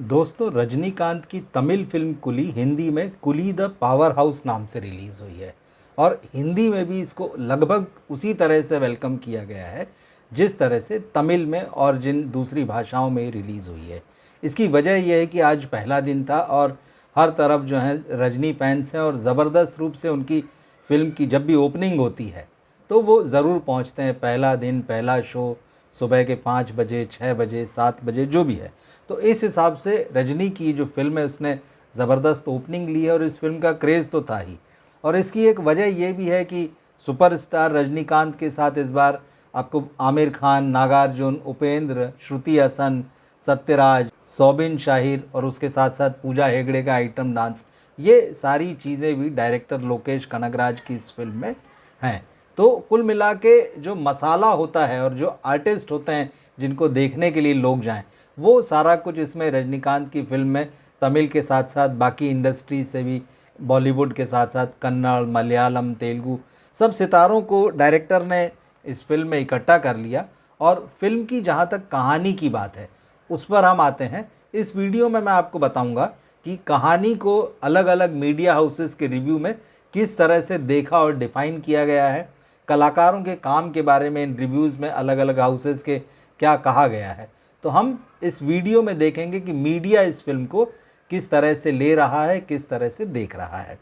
दोस्तों, रजनीकांत की तमिल फिल्म कुली हिंदी में कुली द पावर हाउस नाम से रिलीज़ हुई है। और हिंदी में भी इसको लगभग उसी तरह से वेलकम किया गया है जिस तरह से तमिल में और जिन दूसरी भाषाओं में रिलीज़ हुई है। इसकी वजह यह है कि आज पहला दिन था और हर तरफ जो है रजनी फैंस हैं और ज़बरदस्त रूप से उनकी फ़िल्म की जब भी ओपनिंग होती है तो वो ज़रूर पहुंचते हैं। पहला दिन, पहला शो सुबह के 5 बजे, 6 बजे, 7 बजे जो भी है। तो इस हिसाब से रजनी की जो फ़िल्म है उसने ज़बरदस्त ओपनिंग ली है और इस फिल्म का क्रेज़ तो था ही। और इसकी एक वजह ये भी है कि सुपरस्टार रजनीकांत के साथ इस बार आपको आमिर खान, नागार्जुन, उपेंद्र, श्रुति हसन, सत्यराज, सौबिन शाहिर और उसके साथ साथ पूजा हेगड़े का आइटम डांस, ये सारी चीज़ें भी डायरेक्टर लोकेश कनगराज की इस फिल्म में हैं। तो कुल मिला के जो मसाला होता है और जो आर्टिस्ट होते हैं जिनको देखने के लिए लोग जाएं, वो सारा कुछ इसमें रजनीकांत की फिल्म में तमिल के साथ साथ बाकी इंडस्ट्री से भी, बॉलीवुड के साथ साथ कन्नड़, मलयालम, तेलुगु, सब सितारों को डायरेक्टर ने इस फिल्म में इकट्ठा कर लिया। और फिल्म की जहाँ तक कहानी की बात है उस पर हम आते हैं। इस वीडियो में मैं आपको बताऊंगा कि कहानी को अलग अलग मीडिया हाउसेस के रिव्यू में किस तरह से देखा और डिफ़ाइन किया गया है, कलाकारों के काम के बारे में इन रिव्यूज़ में अलग अलग हाउसेस के क्या कहा गया है। तो हम इस वीडियो में देखेंगे कि मीडिया इस फिल्म को किस तरह से ले रहा है, किस तरह से देख रहा है।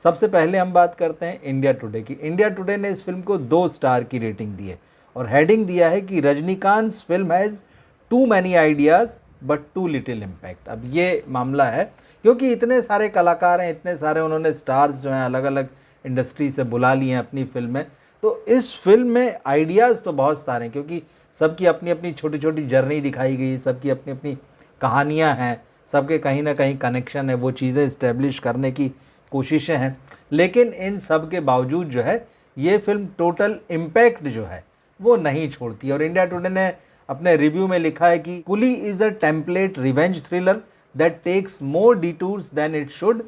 सबसे पहले हम बात करते हैं इंडिया टुडे की। इंडिया टुडे ने इस फिल्म को 2 स्टार की रेटिंग दी है और हेडिंग दिया है कि Rajinikanth film has too many ideas but too little impact. अब ये मामला है क्योंकि इतने सारे कलाकार हैं, इतने सारे उन्होंने स्टार्स जो हैं अलग अलग इंडस्ट्री से बुला लिए हैं अपनी फिल्म में। तो इस फिल्म में आइडियाज़ तो बहुत सारे हैं क्योंकि सबकी अपनी अपनी छोटी छोटी जर्नी दिखाई गई, सबकी अपनी अपनी कहानियाँ हैं, सबके कहीं ना कहीं कनेक्शन है, वो चीज़ें इस्टेब्लिश करने की कोशिशें हैं। लेकिन इन सब के बावजूद जो है ये फिल्म टोटल इम्पैक्ट जो है वो नहीं छोड़ती। और इंडिया टुडे ने अपने रिव्यू में लिखा है कि Coolie is a template revenge thriller that takes more detours than it should,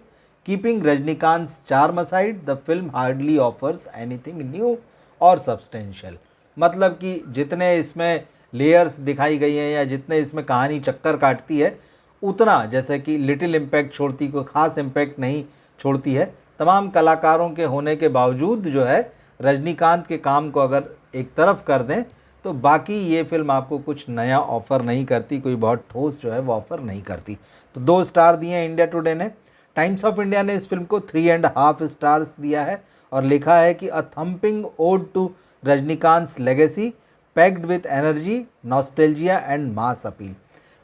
keeping Rajinikanth charm aside the film hardly offers anything new or substantial. मतलब कि जितने इसमें लेयर्स दिखाई गई हैं या जितने इसमें कहानी चक्कर काटती है उतना जैसे कि लिटिल इम्पैक्ट छोड़ती, कोई ख़ास इम्पैक्ट नहीं छोड़ती है। तमाम कलाकारों के होने के बावजूद जो है रजनीकांत के काम को अगर एक तरफ कर दें तो बाकी ये फिल्म आपको कुछ नया ऑफ़र नहीं करती, कोई बहुत ठोस जो है वो ऑफ़र नहीं करती। तो 2 स्टार दिए हैं इंडिया टुडे ने। टाइम्स ऑफ इंडिया ने इस फिल्म को 3.5 स्टार्स दिया है और लिखा है कि a thumping ode to Rajinikanth legacy packed with energy, nostalgia and mass appeal.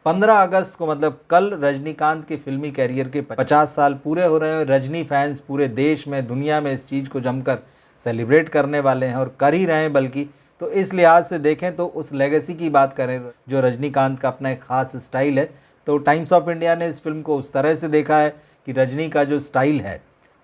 15 अगस्त को मतलब कल रजनीकांत के फिल्मी कैरियर के 50 साल पूरे हो रहे हैं। रजनी फैंस पूरे देश में, दुनिया में इस चीज़ को जमकर सेलिब्रेट करने वाले हैं और कर ही रहे हैं बल्कि। तो इस लिहाज से देखें तो उस लेगेसी की बात करें जो रजनीकांत का अपना एक ख़ास स्टाइल है, तो टाइम्स ऑफ इंडिया ने इस फिल्म को उस तरह से देखा है कि रजनी का जो स्टाइल है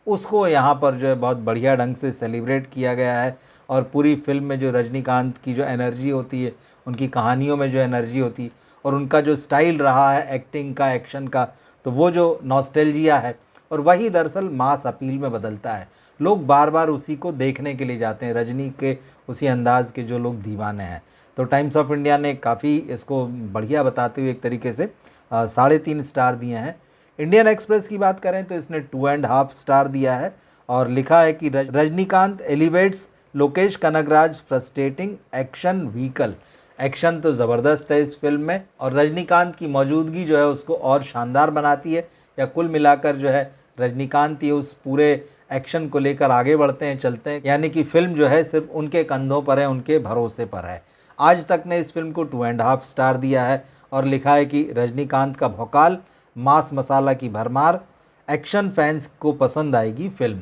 उसको यहाँ पर जो है बहुत बढ़िया ढंग से सेलिब्रेट किया गया है। और पूरी फिल्म में जो रजनीकांत की जो एनर्जी होती है, उनकी कहानियों में जो एनर्जी होती है और उनका जो स्टाइल रहा है एक्टिंग का, एक्शन का, तो वो जो नॉस्टैल्जिया है और वही दरअसल मास अपील में बदलता है। लोग बार बार उसी को देखने के लिए जाते हैं, रजनी के उसी अंदाज़ के जो लोग दीवाने हैं। तो टाइम्स ऑफ इंडिया ने काफ़ी इसको बढ़िया बताते हुए एक तरीके से 3.5 स्टार दिए हैं। इंडियन एक्सप्रेस की बात करें तो इसने 2.5 स्टार दिया है और लिखा है कि Rajinikanth elevates Lokesh Kanagaraj frustrating action vehicle. Action तो ज़बरदस्त है इस फिल्म में और रजनीकांत की मौजूदगी जो है उसको और शानदार बनाती है। या कुल मिलाकर जो है रजनीकांत ही उस पूरे एक्शन को लेकर आगे बढ़ते हैं, चलते हैं, यानी कि फ़िल्म जो है सिर्फ उनके कंधों पर है, उनके भरोसे पर है। आज तक ने इस फिल्म को 2.5 स्टार दिया है और लिखा है कि रजनीकांत का भौकाल, मास मसाला की भरमार, एक्शन फैंस को पसंद आएगी फिल्म।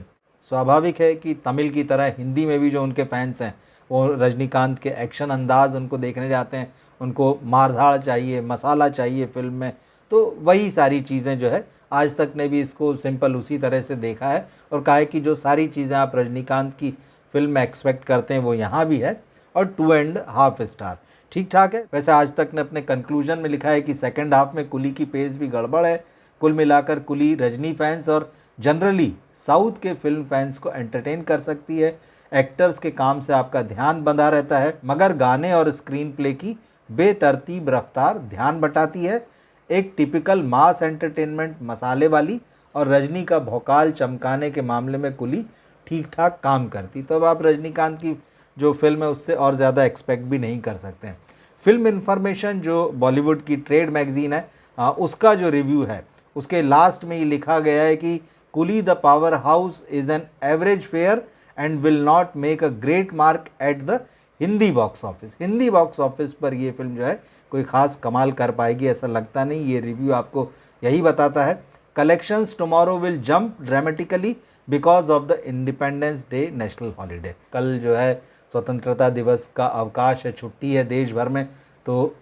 स्वाभाविक है कि तमिल की तरह हिंदी में भी जो उनके फैंस हैं वो रजनीकांत के एक्शन अंदाज़ उनको देखने जाते हैं, उनको मारधाड़ चाहिए, मसाला चाहिए फिल्म में। तो वही सारी चीज़ें जो है आज तक ने भी इसको सिंपल उसी तरह से देखा है और कहा है कि जो सारी चीज़ें आप रजनीकांत की फिल्म में एक्सपेक्ट करते हैं वो यहाँ भी है। और 2.5 स्टार ठीक ठाक है। वैसे आज तक ने अपने कंक्लूजन में लिखा है कि सेकंड हाफ में कुली की पेस भी गड़बड़ है। कुल मिलाकर कुली रजनी फैंस और जनरली साउथ के फिल्म फैंस को एंटरटेन कर सकती है। एक्टर्स के काम से आपका ध्यान बंधा रहता है मगर गाने और स्क्रीन प्ले की बेतरतीब रफ्तार ध्यान बटाती है। एक टिपिकल मास एंटरटेनमेंट मसाले वाली और रजनी का भौकाल चमकाने के मामले में कुली ठीक ठाक काम करती। तो अब आप रजनीकांत की जो फिल्म है उससे और ज़्यादा एक्सपेक्ट भी नहीं कर सकते हैं। फिल्म इन्फॉर्मेशन जो बॉलीवुड की ट्रेड मैगजीन है उसका जो रिव्यू है उसके लास्ट में ये लिखा गया है कि Coolie the powerhouse is an average fare and will not make a great mark at the Hindi box office. Hindi box office पर ये फिल्म जो है कोई ख़ास कमाल कर पाएगी ऐसा लगता नहीं। ये रिव्यू आपको यही बताता है। Collections tomorrow will jump dramatically because of the independence day national holiday. कल जो है स्वतंत्रता दिवस का अवकाश है, छुट्टी है देश भर में, तो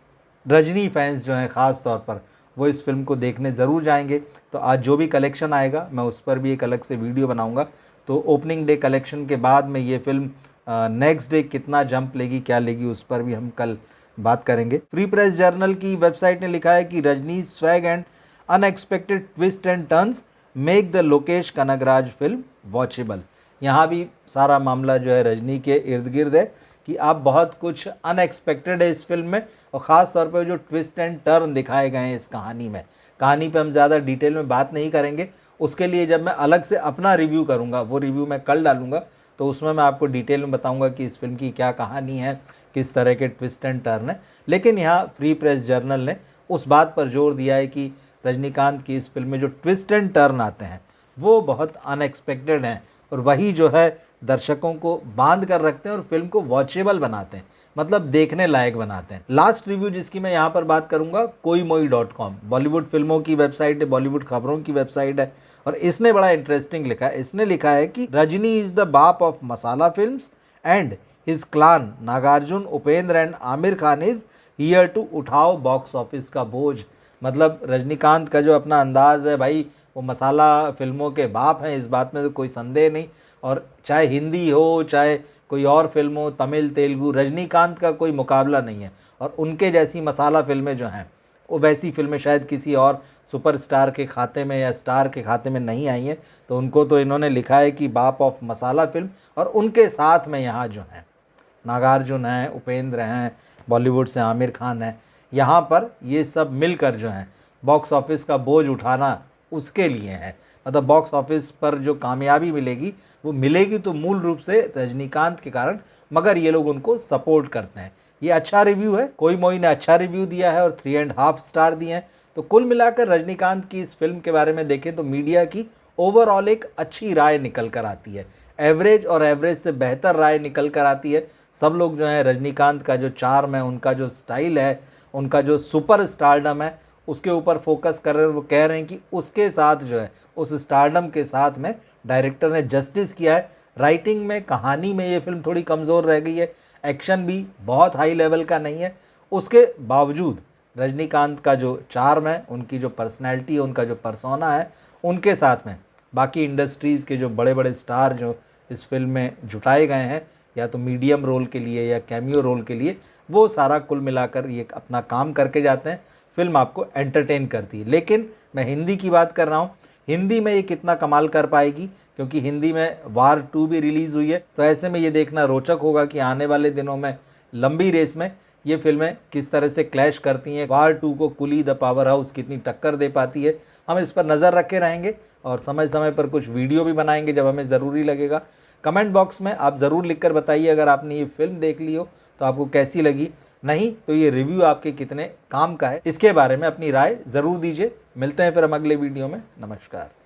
रजनी फैंस जो हैं ख़ास तौर पर वो इस फिल्म को देखने ज़रूर जाएंगे। तो आज जो भी कलेक्शन आएगा मैं उस पर भी एक अलग से वीडियो बनाऊंगा। तो ओपनिंग डे कलेक्शन के बाद में ये फिल्म नेक्स्ट डे कितना जंप लेगी, क्या लेगी, उस पर भी हम कल बात करेंगे। फ्री प्रेस जर्नल की वेबसाइट ने लिखा है कि Rajni swag and unexpected twist and turns make the Lokesh Kanagaraj film watchable. यहाँ भी सारा मामला जो है रजनी के इर्द गिर्द है कि आप बहुत कुछ अनएक्सपेक्टेड है इस फिल्म में, और ख़ास तौर पर जो ट्विस्ट एंड टर्न दिखाए गए हैं इस कहानी में। कहानी पे हम ज़्यादा डिटेल में बात नहीं करेंगे, उसके लिए जब मैं अलग से अपना रिव्यू करूँगा, वो रिव्यू मैं कल डालूँगा, तो उसमें मैं आपको डिटेल में बताऊँगा कि इस फिल्म की क्या कहानी है, किस तरह के ट्विस्ट एंड टर्न है। लेकिन यहाँ फ्री प्रेस जर्नल ने उस बात पर जोर दिया है कि रजनीकांत की इस फिल्म में जो ट्विस्ट एंड टर्न आते हैं वो बहुत अनएक्सपेक्टेड हैं, और वही जो है दर्शकों को बांध कर रखते हैं और फिल्म को वॉचेबल बनाते हैं, मतलब देखने लायक बनाते हैं। लास्ट रिव्यू जिसकी मैं यहाँ पर बात करूँगा, koimoi.com बॉलीवुड फिल्मों की वेबसाइट है, बॉलीवुड खबरों की वेबसाइट है, और इसने बड़ा इंटरेस्टिंग लिखा है। इसने लिखा है कि रजनी इज़ द बाप of masala films and his clan Nagarjuna, Upendra and Aamir Khan is here to उठाओ बॉक्स ऑफिस का बोझ। मतलब रजनीकांत का जो अपना अंदाज़ है भाई, वो मसाला फिल्मों के बाप हैं, इस बात में तो कोई संदेह नहीं। और चाहे हिंदी हो चाहे कोई और फिल्म हो, तमिल तेलुगु, रजनीकांत का कोई मुकाबला नहीं है। और उनके जैसी मसाला फिल्में जो हैं वो वैसी फिल्में शायद किसी और सुपरस्टार के खाते में या स्टार के खाते में नहीं आई हैं। तो उनको तो इन्होंने लिखा है कि बाप ऑफ मसाला फिल्म, और उनके साथ में यहाँ जो हैं नागार्जुन हैं, उपेंद्र हैं, बॉलीवुड से आमिर खान हैं, यहाँ पर ये सब मिलकर जो हैं बॉक्स ऑफिस का बोझ उठाना उसके लिए है। मतलब बॉक्स ऑफिस पर जो कामयाबी मिलेगी वो मिलेगी तो मूल रूप से रजनीकांत के कारण, मगर ये लोग उनको सपोर्ट करते हैं। ये अच्छा रिव्यू है, कोई मोई ने अच्छा रिव्यू दिया है और 3.5 स्टार दिए हैं। तो कुल मिलाकर रजनीकांत की इस फिल्म के बारे में देखें तो मीडिया की ओवरऑल एक अच्छी राय निकल कर आती है, एवरेज और एवरेज से बेहतर राय निकल कर आती है। सब लोग जो है रजनीकांत का जो चार्म है, उनका जो स्टाइल है, उनका जो सुपर स्टारडम है, उसके ऊपर फोकस कर रहे हैं। वो कह रहे हैं कि उसके साथ जो है, उस स्टारडम के साथ में डायरेक्टर ने जस्टिस किया है। राइटिंग में, कहानी में ये फिल्म थोड़ी कमज़ोर रह गई है, एक्शन भी बहुत हाई लेवल का नहीं है। उसके बावजूद रजनीकांत का जो चार्म है, उनकी जो पर्सनैलिटी है, उनका जो पर्सोना है, उनके साथ में बाकी इंडस्ट्रीज़ के जो बड़े बड़े स्टार जो इस फिल्म में जुटाए गए हैं, या तो मीडियम रोल के लिए या कैमियो रोल के लिए, वो सारा कुल मिलाकर ये अपना काम करके जाते हैं। फिल्म आपको एंटरटेन करती है। लेकिन मैं हिंदी की बात कर रहा हूँ, हिंदी में ये कितना कमाल कर पाएगी, क्योंकि हिंदी में वार 2 भी रिलीज़ हुई है। तो ऐसे में ये देखना रोचक होगा कि आने वाले दिनों में लंबी रेस में ये फिल्में किस तरह से क्लैश करती हैं। वार 2 को कुली द पावर हाउस कितनी टक्कर दे पाती है, हम इस पर नज़र रखे रहेंगे और समय समय पर कुछ वीडियो भी बनाएंगे जब हमें ज़रूरी लगेगा। कमेंट बॉक्स में आप ज़रूर लिखकर बताइए अगर आपने ये फिल्म देख ली हो तो आपको कैसी लगी, नहीं तो ये रिव्यू आपके कितने काम का है, इसके बारे में अपनी राय ज़रूर दीजिए। मिलते हैं फिर हम अगले वीडियो में। नमस्कार।